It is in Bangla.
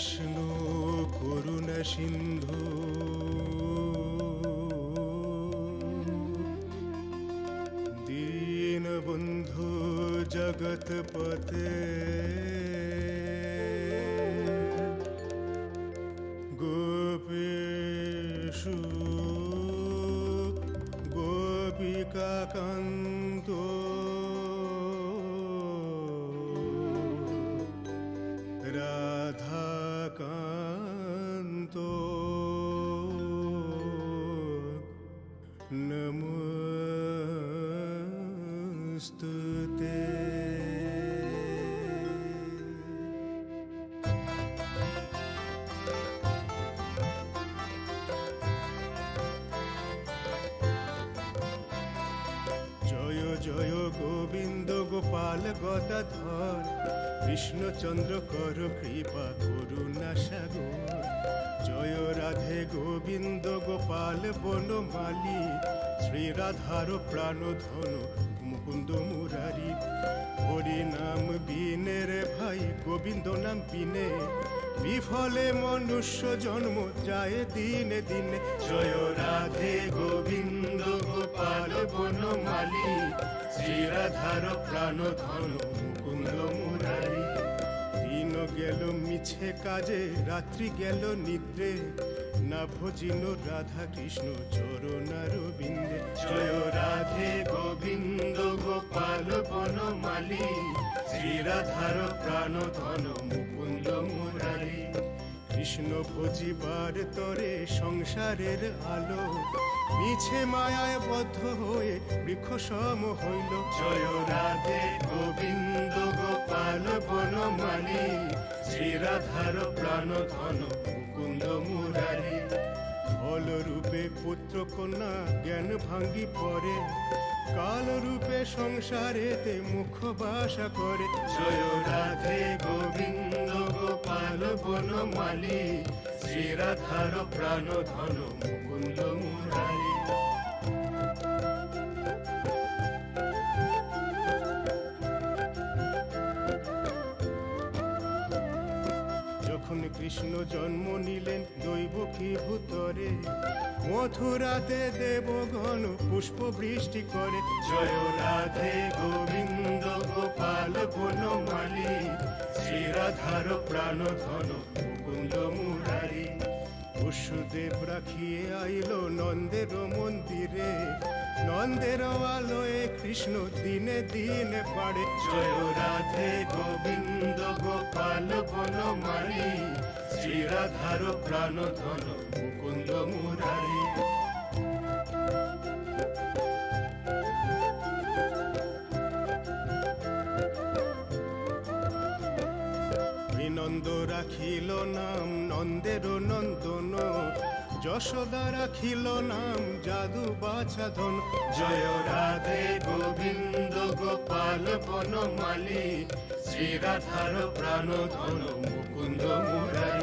কৃষ্ণ করুণা সিন্ধু দীনবন্ধু জগৎপতে গোপীষু গোপিকাকান্ত রাধাকান্ত নমস্তুতে। জয় জয় গোবিন্দ গোপাল গদাধর কৃষ্ণচন্দ্র কর কৃপা করুণা সাগর। জয় রাধে গোবিন্দ গোপাল বনমালী শ্রী রাধার প্রাণধন মুকুন্দ মুরারি। হরি নাম বিনে রে ভাই গোবিন্দ নাম বিনে বিফলে মনুষ্য জন্ম যায় দিনে দিনে। জয় রাধে গোবিন্দ গোপাল বনমালী শ্রী রাধার প্রাণধন মুকুন্দ মুরারি। দিন গেল মিছে কাজে রাত্রি গেল নিদ্রে না ভজিন রাধা কৃষ্ণ চরণার বিন্দে। জয় রাধে গোবিন্দ গোপাল বনমালী শ্রী রাধার প্রাণধন মুকুন্দ মুরারি। কৃষ্ণ ভজিবার তরে সংসারের আলো মিছে মায়ায় বদ্ধ হয়ে বৃক্ষ সম হইল। জয় রাধে গোবিন্দ গোপাল বনমালী শ্রী রাধার প্রাণধন মুকুন্দ মুরারি। ফল রূপে পুত্র কন্যা জ্ঞান ভাঙ্গি পড়ে কাল রূপে সংসারেতে মুখ বাসা করে। জয় রাধে গোবিন্দ গোপাল বনমালী শ্রী রাধার প্রাণধন মুকুন্দ মুরারি। যখন কৃষ্ণ জন্ম নিলেন দৈবকী ভূতরে মথুরাতে দেবগণ পুষ্প বৃষ্টি করে। জয় রাধে গোবিন্দ গোপাল বনমালী শ্রী রাধার প্রাণধন মুকুন্দ মুরারি। বসুদেব রাখিয়ে আইল নন্দের মন্দিরে নন্দের আলোয় কৃষ্ণ দিনে দিনে বাড়ে। জয় রাধে গোবিন্দ গোপাল বনমালী শ্রী রাধার প্রাণধন মুকুন্দ মুরারি। নন্দ রাখিল নাম নন্দের নন্দন যশোদা রাখিল নাম জাদু বাছাধন। জয় রাধে গোবিন্দ গোপাল বনমালী শ্রী রাধার প্রাণধন মুকুন্দ মুরারি।